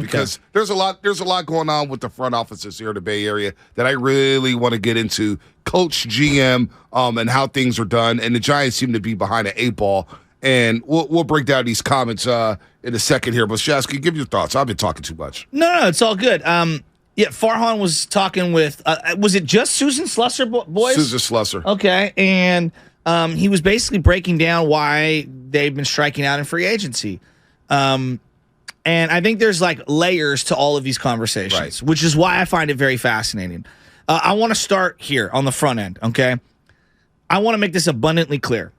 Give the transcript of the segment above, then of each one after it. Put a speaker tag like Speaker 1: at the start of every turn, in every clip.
Speaker 1: because there's a lot going on with the front offices here in the Bay Area that I really want to get into. Coach, GM, and how things are done, and the Giants seem to be behind an 8-ball. And we'll break down these comments in a second here. But Shasky, give your thoughts. I've been talking too much.
Speaker 2: No, it's all good. Yeah, Farhan was talking with, was it just Susan Slusser, boys?
Speaker 1: Susan Slusser.
Speaker 2: Okay, and he was basically breaking down why they've been striking out in free agency. And I think there's like layers to all of these conversations, which is why I find it very fascinating. I want to start here on the front end, okay? I want to make this abundantly clear.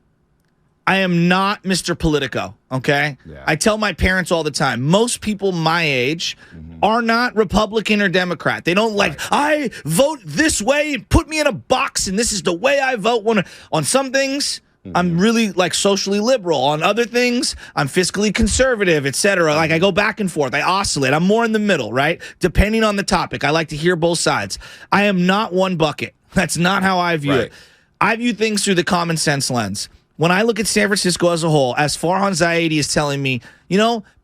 Speaker 2: I am not Mr. Politico, okay? Yeah. I tell my parents all the time, most people my age are not Republican or Democrat. They don't I vote this way and put me in a box and this is the way I vote. On some things, I'm really like socially liberal. On other things, I'm fiscally conservative, etc. Like I go back and forth. I oscillate. I'm more in the middle, right? Depending on the topic. I like to hear both sides. I am not one bucket. That's not how I view it. I view things through the common sense lens. When I look at San Francisco as a whole, as Farhan Zaidi is telling me,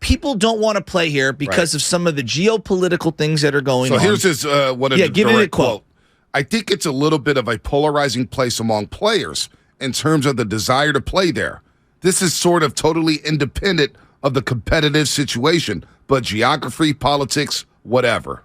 Speaker 2: people don't want to play here because of some of the geopolitical things that are going on.
Speaker 1: So here's his
Speaker 2: give me a quote.
Speaker 1: I think it's a little bit of a polarizing place among players in terms of the desire to play there. This is sort of totally independent of the competitive situation, but geography, politics, whatever.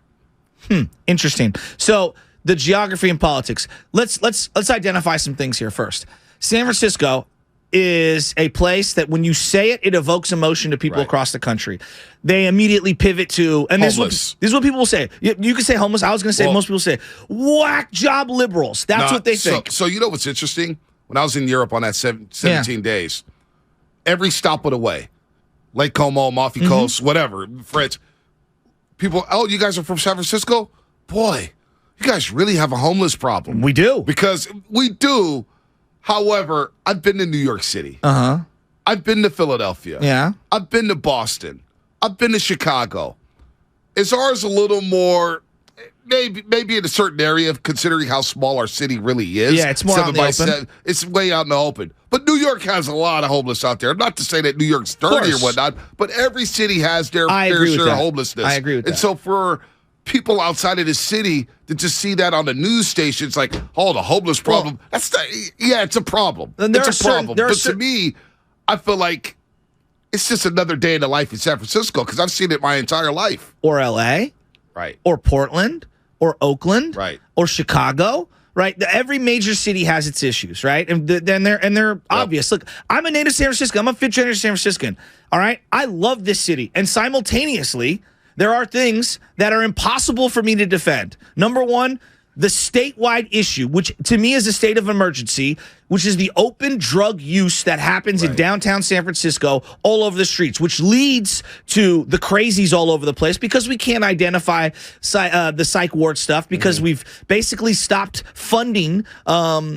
Speaker 2: Interesting. So the geography and politics. Let's identify some things here first. San Francisco is a place that when you say it, it evokes emotion to people across the country. They immediately pivot to, and this is what people will say. You can say homeless. I was going to say most people say whack job liberals. That's what they think.
Speaker 1: So you know what's interesting? When I was in Europe on that 17 days, every stop of the way, Lake Como, Amalfi Coast, whatever, French, people, you guys are from San Francisco? Boy, you guys really have a homeless problem.
Speaker 2: We do.
Speaker 1: Because we do. However, I've been to New York City. I've been to Philadelphia.
Speaker 2: Yeah.
Speaker 1: I've been to Boston. I've been to Chicago. Is ours a little more, maybe in a certain area, considering how small our city really is?
Speaker 2: Yeah, it's more out in the open.
Speaker 1: It's way out in the open. But New York has a lot of homeless out there. Not to say that New York's dirty or whatnot, but every city has their fair share of homelessness.
Speaker 2: I agree with that.
Speaker 1: And so for people outside of the city to just see that on the news stations, like, the homeless problem. It's a problem. It's a problem. But to me, I feel like it's just another day in the life in San Francisco because I've seen it my entire life.
Speaker 2: Or L.A.
Speaker 1: Right.
Speaker 2: Or Portland. Or Oakland.
Speaker 1: Right.
Speaker 2: Or Chicago. Right. Every major city has its issues. Right. And they're obvious. Look, I'm a native San Francisco. I'm a fifth generation San Franciscan. All right. I love this city. And simultaneously, there are things that are impossible for me to defend. Number one, the statewide issue, which to me is a state of emergency, which is the open drug use that happens in downtown San Francisco all over the streets, which leads to the crazies all over the place because we can't identify the psych ward stuff because we've basically stopped funding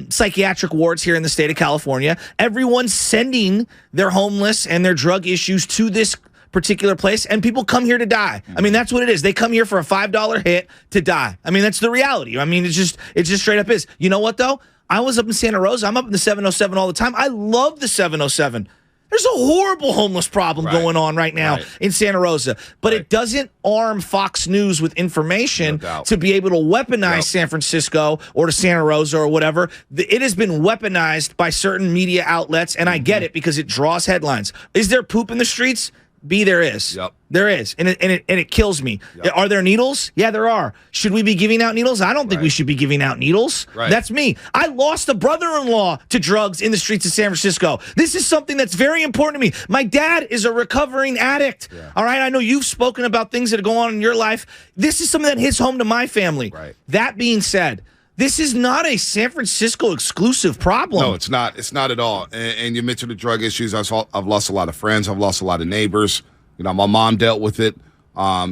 Speaker 2: psychiatric wards here in the state of California. Everyone's sending their homeless and their drug issues to this particular place, and people come here to die. I mean, that's what it is. They come here for a $5 hit to die. I mean, that's the reality. I mean, it just straight up is. You know what, though? I was up in Santa Rosa. I'm up in the 707 all the time. I love the 707. There's a horrible homeless problem going on right now in Santa Rosa, but it doesn't arm Fox News with information to be able to weaponize San Francisco or to Santa Rosa or whatever. It has been weaponized by certain media outlets, and I get it because it draws headlines. Is there poop in the streets? There is.
Speaker 1: Yep.
Speaker 2: There is. And it kills me. Yep. Are there needles? Yeah, there are. Should we be giving out needles? I don't think we should be giving out needles. That's me. I lost a brother-in-law to drugs in the streets of San Francisco. This is something that's very important to me. My dad is a recovering addict. Yeah. All right? I know you've spoken about things that go on in your life. This is something that hits home to my family. Right. That being said, this is not a San Francisco exclusive problem.
Speaker 1: No, it's not. It's not at all. And you mentioned the drug issues. I've lost a lot of friends. I've lost a lot of neighbors. My mom dealt with it.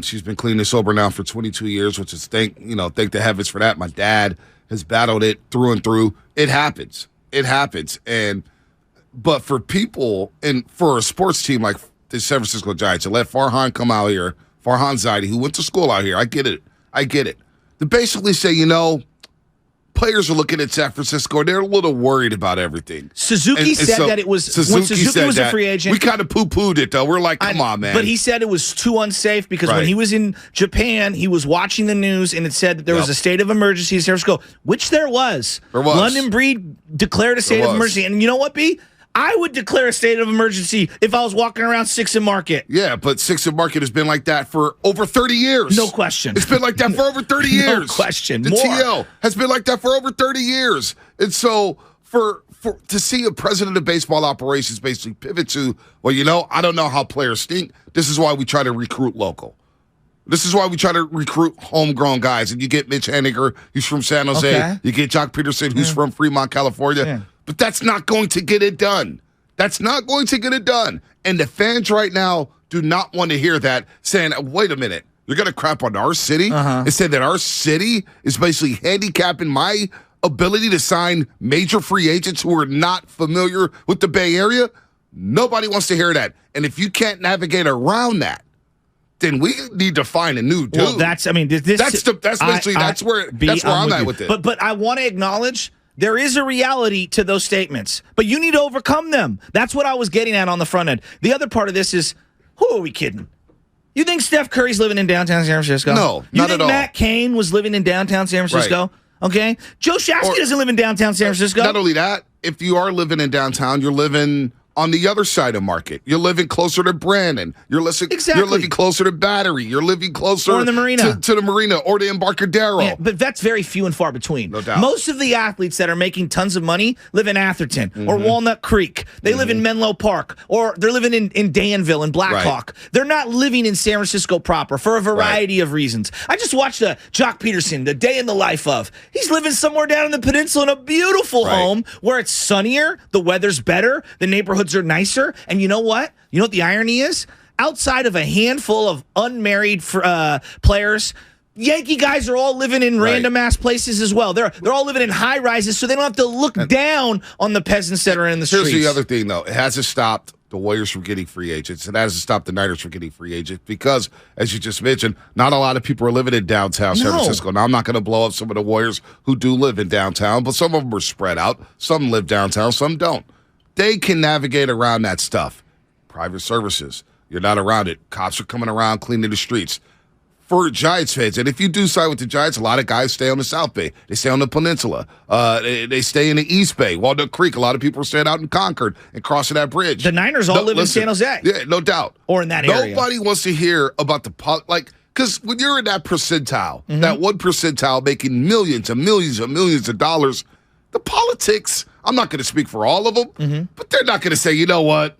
Speaker 1: She's been clean and sober now for 22 years, which is thank the heavens for that. My dad has battled it through and through. It happens. But for people and for a sports team like the San Francisco Giants, to let Farhan come out here, Farhan Zaidi, who went to school out here, I get it. To basically say, players are looking at San Francisco and they're a little worried about everything.
Speaker 2: Suzuki said that it was when Suzuki was a free agent.
Speaker 1: We kind of poo-pooed it though. We're like, come on, man.
Speaker 2: But he said it was too unsafe because when he was in Japan, he was watching the news and it said that there was a state of emergency in San Francisco, which there was. London Breed declared a state of emergency. And you know what, B? I would declare a state of emergency if I was walking around 6th and Market.
Speaker 1: Yeah, but 6th and Market has been like that for over 30 years.
Speaker 2: No question.
Speaker 1: It's been like that for over 30 years.
Speaker 2: No question.
Speaker 1: The TL has been like that for over 30 years. And so to see a president of baseball operations basically pivot to, well, I don't know how players think. This is why we try to recruit local. This is why we try to recruit homegrown guys. And you get Mitch Henniger, who's from San Jose. Okay. You get Jock Peterson, who's from Fremont, California. Yeah. But that's not going to get it done. That's not going to get it done. And the fans right now do not want to hear that, saying, wait a minute, you're going to crap on our city? And say that our city is basically handicapping my ability to sign major free agents who are not familiar with the Bay Area? Nobody wants to hear that. And if you can't navigate around that, then we need to find a new dude.
Speaker 2: Well, that's where
Speaker 1: I'm at with it.
Speaker 2: But I want to acknowledge there is a reality to those statements, but you need to overcome them. That's what I was getting at on the front end. The other part of this is, who are we kidding? You think Steph Curry's living in downtown San Francisco?
Speaker 1: No,
Speaker 2: not
Speaker 1: at all.
Speaker 2: You think Matt Cain was living in downtown San Francisco? Right. Okay. Joe Shasky doesn't live in downtown San Francisco.
Speaker 1: Not only that, if you are living in downtown, you're living on the other side of Market. You're living closer to Brandon. You're living closer to Battery. You're living closer
Speaker 2: or in the marina.
Speaker 1: To the marina or the Embarcadero.
Speaker 2: Yeah, but that's very few and far between.
Speaker 1: No doubt.
Speaker 2: Most of the athletes that are making tons of money live in Atherton or Walnut Creek. They live in Menlo Park, or they're living in Danville and Blackhawk. Right. They're not living in San Francisco proper for a variety of reasons. I just watched Jock Peterson, The Day in the Life of. He's living somewhere down in the peninsula in a beautiful home where it's sunnier, the weather's better, the neighborhoods are nicer. And you know what? You know what the irony is? Outside of a handful of unmarried players, Yankee guys are all living in random ass places as well. They're all living in high rises, so they don't have to look down on the peasants that are in the streets.
Speaker 1: Here's the other thing, though. It hasn't stopped the Warriors from getting free agents. It hasn't stopped the Niners from getting free agents because, as you just mentioned, not a lot of people are living in downtown San Francisco. Now, I'm not going to blow up some of the Warriors who do live in downtown, but some of them are spread out. Some live downtown, some don't. They can navigate around that stuff. Private services, you're not around it. Cops are coming around cleaning the streets. For Giants fans, and if you do side with the Giants, a lot of guys stay on the South Bay. They stay on the Peninsula. They stay in the East Bay. Walnut Creek, a lot of people are staying out in Concord and crossing that bridge.
Speaker 2: The Niners all live in San Jose.
Speaker 1: Yeah, no doubt.
Speaker 2: Or in that area.
Speaker 1: Nobody wants to hear about because when you're in that percentile, that 1 percentile making millions and millions and millions of dollars, the politics, I'm not going to speak for all of them, but they're not going to say, you know what?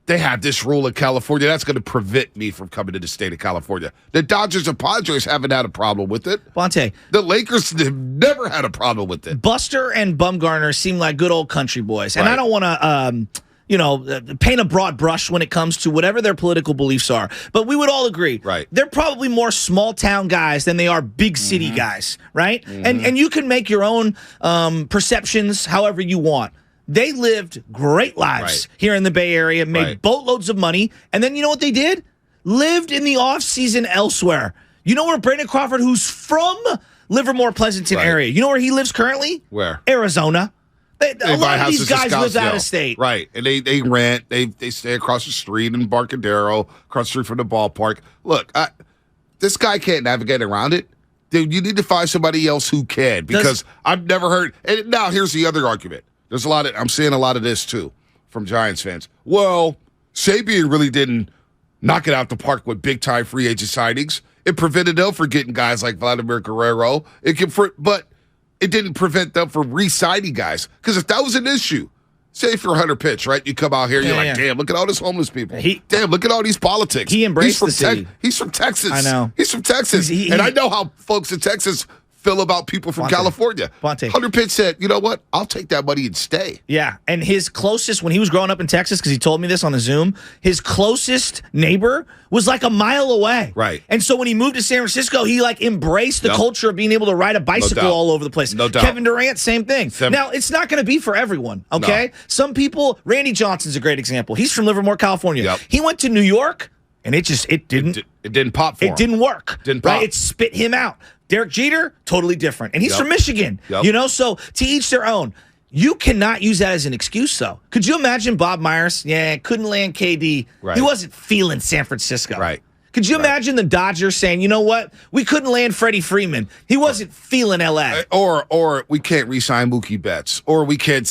Speaker 1: They have this rule in California that's going to prevent me from coming to the state of California. The Dodgers and Padres haven't had a problem with it.
Speaker 2: Bonte.
Speaker 1: The Lakers have never had a problem with it.
Speaker 2: Buster and Bumgarner seem like good old country boys. And I don't want to paint a broad brush when it comes to whatever their political beliefs are. But we would all agree.
Speaker 1: Right.
Speaker 2: They're probably more small town guys than they are big city guys, right? And you can make your own perceptions however you want. They lived great lives here in the Bay Area, made boatloads of money, and then you know what they did? Lived in the offseason elsewhere. You know where Brandon Crawford, who's from Livermore, Pleasanton area, you know where he lives currently?
Speaker 1: Where?
Speaker 2: Arizona. A lot of these guys live out of state.
Speaker 1: Right, and they rent. They stay across the street in Embarcadero, across the street from the ballpark. Look, this guy can't navigate around it. Dude, you need to find somebody else who can, because I've never heard. And now here's the other argument. There's I'm seeing a lot of this too from Giants fans. Well, Sabian really didn't knock it out the park with big time free agent signings. It prevented them from getting guys like Vladimir Guerrero. But it didn't prevent them from re-signing guys. Because if that was an issue, say if you're Hunter Pitch, right? You come out here, you're like, damn, look at all these homeless people. Damn, look at all these politics.
Speaker 2: He embraced the city.
Speaker 1: He's from Texas.
Speaker 2: I know.
Speaker 1: He's from Texas. And I know how folks in Texas feel about people from California. Hunter Pitch said, you know what? I'll take that money and stay.
Speaker 2: Yeah, and his closest, when he was growing up in Texas, because he told me this on the Zoom, his closest neighbor was like a mile away.
Speaker 1: Right.
Speaker 2: And so when he moved to San Francisco, he embraced the culture of being able to ride a bicycle all over the place.
Speaker 1: No doubt.
Speaker 2: Kevin Durant, same thing. Now, it's not going to be for everyone, okay?
Speaker 1: No.
Speaker 2: Some people, Randy Johnson's a great example. He's from Livermore, California.
Speaker 1: Yep.
Speaker 2: He went to New York, and it didn't
Speaker 1: pop for him.
Speaker 2: It didn't work.
Speaker 1: Didn't pop.
Speaker 2: Right? It spit him out. Derek Jeter, totally different. And he's from Michigan, so to each their own. You cannot use that as an excuse, though. Could you imagine Bob Myers? Yeah, couldn't land KD. Right. He wasn't feeling San Francisco.
Speaker 1: Right.
Speaker 2: Could you imagine the Dodgers saying, you know what? We couldn't land Freddie Freeman. He wasn't feeling LA.
Speaker 1: Or we can't re-sign Mookie Betts. Or we can't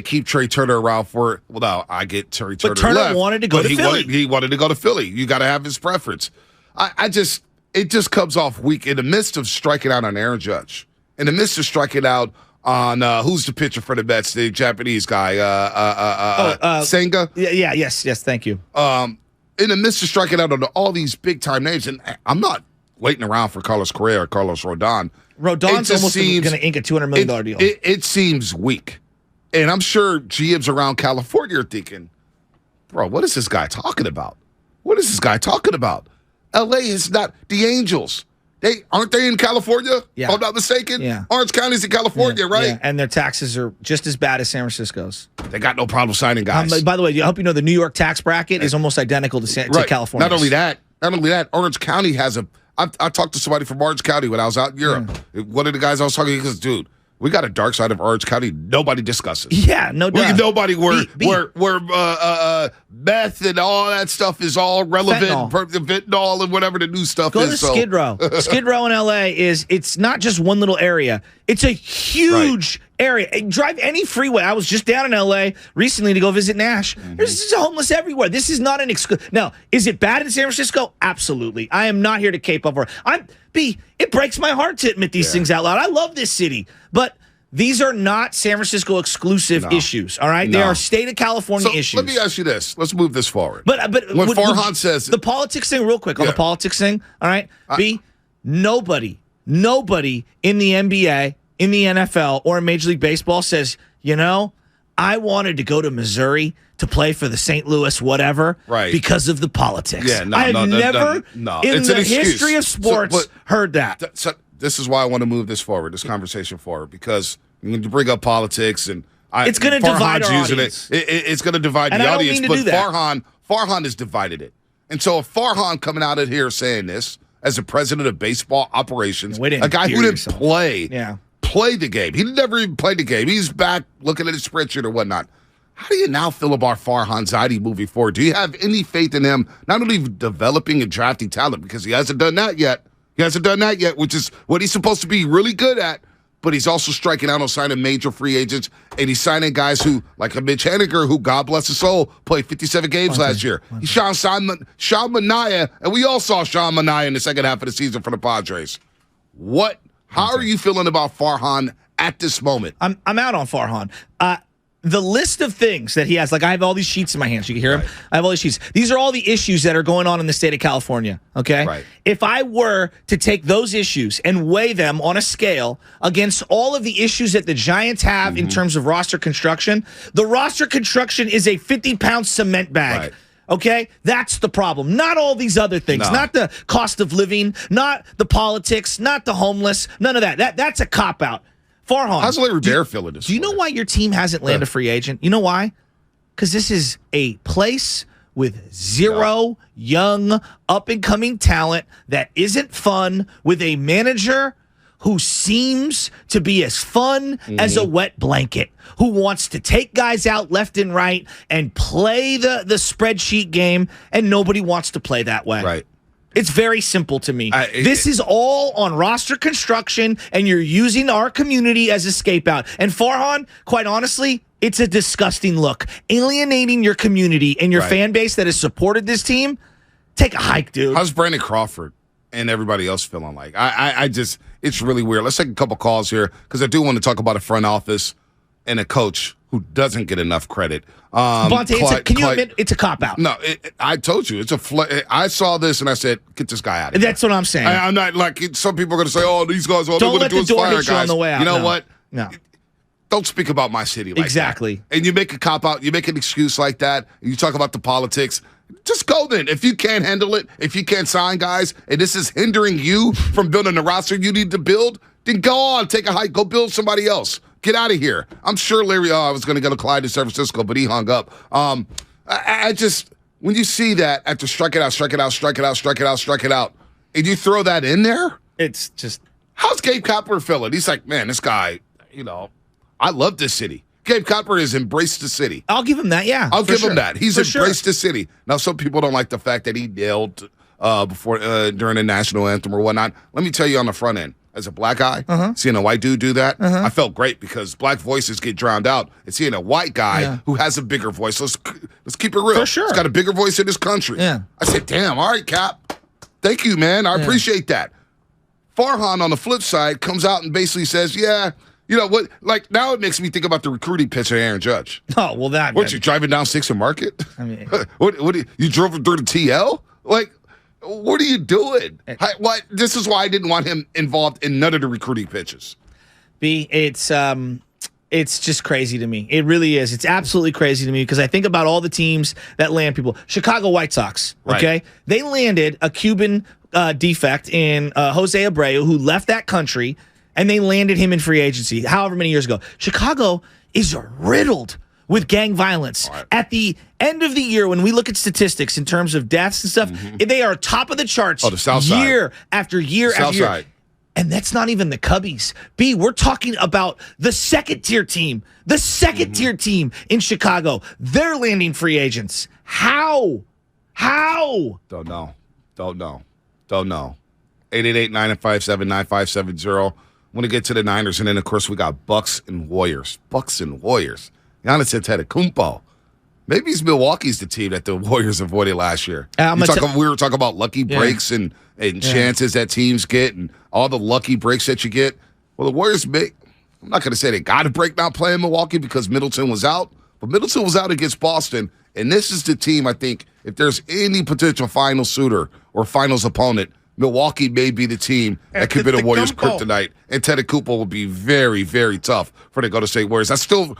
Speaker 1: keep Trey Turner around for, well, no, I get Trey Turner
Speaker 2: But Turner
Speaker 1: left,
Speaker 2: wanted to go to Philly.
Speaker 1: He wanted to go to Philly. You got to have his preference. It just comes off weak in the midst of striking out on Aaron Judge. In the midst of striking out on who's the pitcher for the Mets, the Japanese guy, Senga.
Speaker 2: Yes, thank you.
Speaker 1: In the midst of striking out on all these big time names, and I'm not waiting around for Carlos Correa or Carlos Rodon.
Speaker 2: Rodon's almost going to ink a $200 million deal.
Speaker 1: It seems weak, and I'm sure GMs around California are thinking, "Bro, what is this guy talking about? What is this guy talking about? LA is not the Angels." Aren't they in California?
Speaker 2: Yeah.
Speaker 1: If I'm not mistaken.
Speaker 2: Yeah.
Speaker 1: Orange County's in California, right?
Speaker 2: Yeah. And their taxes are just as bad as San Francisco's.
Speaker 1: They got no problem signing guys.
Speaker 2: By the way, I hope you know the New York tax bracket is almost identical to California.
Speaker 1: Not only that, Orange County has I talked to somebody from Orange County when I was out in Europe. Yeah. One of the guys I was talking to, he goes, dude, we got a dark side of Orange County nobody discusses.
Speaker 2: Yeah, no doubt.
Speaker 1: Nobody where meth and all that stuff is all relevant. Fentanyl and whatever the new stuff
Speaker 2: is.
Speaker 1: Go
Speaker 2: to Skid Row. Skid Row in LA it's not just one little area. It's a huge area. Drive any freeway. I was just down in LA recently to go visit Nash. There's homeless everywhere. This is not an excuse. Now, is it bad in San Francisco? Absolutely. I am not here to cape over. It breaks my heart to admit these things out loud. I love this city, but these are not San Francisco exclusive issues, all right? They are state of California issues.
Speaker 1: Let me ask you this. Let's move this forward.
Speaker 2: But
Speaker 1: when Farhan says
Speaker 2: the politics thing, real quick on the politics thing, all right? Nobody in the NBA, in the NFL, or in Major League Baseball says, I wanted to go to Missouri to play for the St. Louis whatever because of the politics.
Speaker 1: Yeah,
Speaker 2: I've never in the history of sports heard that.
Speaker 1: This is why I want to move this conversation forward, because when you bring up politics and
Speaker 2: it's going to divide our audience.
Speaker 1: It's going to divide the audience. But Farhan has divided it. And so if Farhan coming out of here saying this as the president of baseball operations, a guy who didn't play the game. He never even played the game. He's back looking at his spreadsheet or whatnot. How do you now feel about Farhan Zaidi moving forward? Do you have any faith in him not only developing and drafting talent, because he hasn't done that yet, which is what he's supposed to be really good at, but he's also striking out on signing major free agents, and he's signing guys who, like a Mitch Haniger, who, God bless his soul, played 57 games last year. He's Sean Manaea, and we all saw Sean Manaea in the second half of the season for the Padres. How are you feeling about Farhan at this moment?
Speaker 2: I'm out on Farhan. The list of things that he has, like I have all these sheets in my hands. You can hear them. I have all these sheets. These are all the issues that are going on in the state of California, okay?
Speaker 1: Right.
Speaker 2: If I were to take those issues and weigh them on a scale against all of the issues that the Giants have in terms of roster construction, the roster construction is a 50-pound cement bag.
Speaker 1: Right.
Speaker 2: Okay? That's the problem. Not all these other things.
Speaker 1: No.
Speaker 2: Not the cost of living, not the politics, not the homeless, none of that. That's a cop-out. Farhan.
Speaker 1: How's Larry Bear feeling this?
Speaker 2: Do you know why your team hasn't landed a free agent? You know why? Because this is a place with zero young, up-and-coming talent that isn't fun, with a manager who seems to be as fun as a wet blanket, who wants to take guys out left and right and play the spreadsheet game, and nobody wants to play that way.
Speaker 1: Right.
Speaker 2: It's very simple to me. This is all on roster construction, and you're using our community as a scapegoat. And Farhan, quite honestly, it's a disgusting look. Alienating your community and your fan base that has supported this team. Take a hike, dude.
Speaker 1: How's Brandon Crawford and everybody else feeling like? I just, it's really weird. Let's take a couple calls here, because I do want to talk about a front office and a coach who doesn't get enough credit.
Speaker 2: Bonte, can you admit it's a cop-out?
Speaker 1: No, I told you. I saw this and I said, get this guy out of here.
Speaker 2: That's what I'm saying.
Speaker 1: I'm not like, some people are going to say, oh, these guys, all they're going to do is fire guys.
Speaker 2: On the way out.
Speaker 1: You know what?
Speaker 2: No.
Speaker 1: Don't speak about my city like
Speaker 2: that.
Speaker 1: And you make a cop-out, you make an excuse like that, and you talk about the politics. Just go then. If you can't handle it, if you can't sign guys, and this is hindering you from building the roster you need to build, then go on, take a hike, go build somebody else. Get out of here. I'm sure Larry, I was going to go to Clyde to San Francisco, but he hung up. I just, when you see that after strike it out, and you throw that in there,
Speaker 2: It's just
Speaker 1: How's Gabe Copper feeling? He's like, man, this guy, I love this city. Gabe Copper has embraced the city.
Speaker 2: I'll give him that. Yeah,
Speaker 1: I'll give him that. He's
Speaker 2: For
Speaker 1: embraced the city. Now, some people don't like the fact that he knelt before during the national anthem or whatnot. Let me tell you on the front end, as a black guy, seeing a white dude do that, I felt great because black voices get drowned out. And seeing a white guy who has a bigger voice, let's keep it real.
Speaker 2: For sure.
Speaker 1: He's got a bigger voice in this country.
Speaker 2: Yeah.
Speaker 1: I said, damn, all right, Cap. Thank you, man. I appreciate that. Farhan, on the flip side, comes out and basically says, yeah, you know what? Like, now it makes me think about the recruiting pitch of Aaron Judge.
Speaker 2: Oh, well, that.
Speaker 1: What, you driving down 6th and Market?
Speaker 2: I mean,
Speaker 1: what you drove through the TL? Like, what are you doing? This is why I didn't want him involved in none of the recruiting pitches.
Speaker 2: B, it's just crazy to me. It really is. It's absolutely crazy to me because I think about all the teams that land people. Chicago White Sox, okay?
Speaker 1: Right.
Speaker 2: They landed a Cuban defect in Jose Abreu, who left that country, and they landed him in free agency however many years ago. Chicago is riddled with gang violence.
Speaker 1: Right.
Speaker 2: At the end of the year, when we look at statistics in terms of deaths and stuff, they are top of the charts
Speaker 1: the South Side.
Speaker 2: year after year
Speaker 1: South
Speaker 2: after year.
Speaker 1: Side.
Speaker 2: And that's not even the Cubbies. B, we're talking about the second-tier team. The second-tier team in Chicago. They're landing free agents. How?
Speaker 1: Don't know. 888-957-9570. Want to get to the Niners, and then, of course, we got Bucks and Warriors. Giannis Antetokounmpo. Maybe it's Milwaukee's the team that the Warriors avoided last year. We were talking about lucky breaks and chances that teams get and all the lucky breaks that you get. Well, the Warriors I'm not going to say they got a break not playing Milwaukee because Middleton was out, but Middleton was out against Boston, and this is the team, I think, if there's any potential final suitor or finals opponent, Milwaukee may be the team that could be the Warriors' kryptonite, and Antetokounmpo will be very, very tough for the Golden State Warriors. I'll still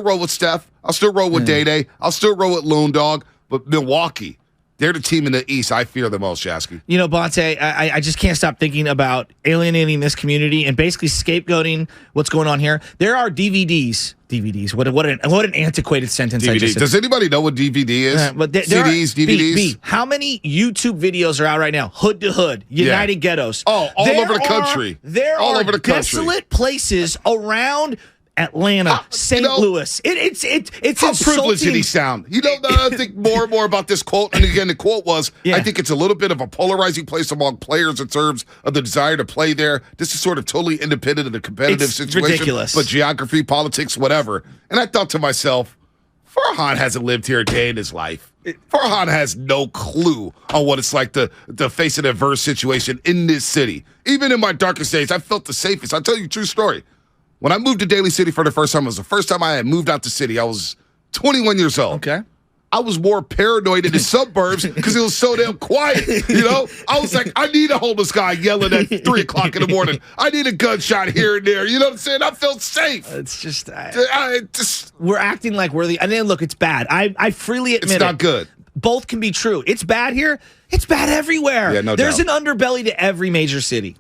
Speaker 1: roll with Steph. I'll still roll with Day-Day. I'll still roll with Loon Dog. But Milwaukee, they're the team in the East I fear the most, Jasky.
Speaker 2: You know, Bonte, I just can't stop thinking about alienating this community and basically scapegoating what's going on here. There are DVDs. What an antiquated sentence I just said.
Speaker 1: Does anybody know what DVD is?
Speaker 2: But
Speaker 1: CDs, DVDs?
Speaker 2: B, how many YouTube videos are out right now? Hood to Hood, United Ghettos.
Speaker 1: Oh, all over the country.
Speaker 2: There are desolate places around Atlanta, St. Louis. It's
Speaker 1: How
Speaker 2: insulting.
Speaker 1: privileged did he sound? I think more and more about this quote. And again, the quote was, I think it's a little bit of a polarizing place among players in terms of the desire to play there. This is sort of totally independent of the competitive situation.
Speaker 2: Ridiculous.
Speaker 1: But geography, politics, whatever. And I thought to myself, Farhan hasn't lived here a day in his life. Farhan has no clue on what it's like to face an adverse situation in this city. Even in my darkest days, I felt the safest. I'll tell you a true story. When I moved to Daly City for the first time, it was the first time I had moved out the city. I was 21 years old.
Speaker 2: Okay.
Speaker 1: I was more paranoid in the suburbs because it was so damn quiet, I was like, I need a homeless guy yelling at 3 o'clock in the morning. I need a gunshot here and there. You know what I'm saying? I felt safe.
Speaker 2: It's just, we're acting like we're and then look, it's bad. I freely admit
Speaker 1: it's not good.
Speaker 2: Both can be true. It's bad here. It's bad everywhere.
Speaker 1: Yeah, no
Speaker 2: There's
Speaker 1: doubt.
Speaker 2: an underbelly to every major city.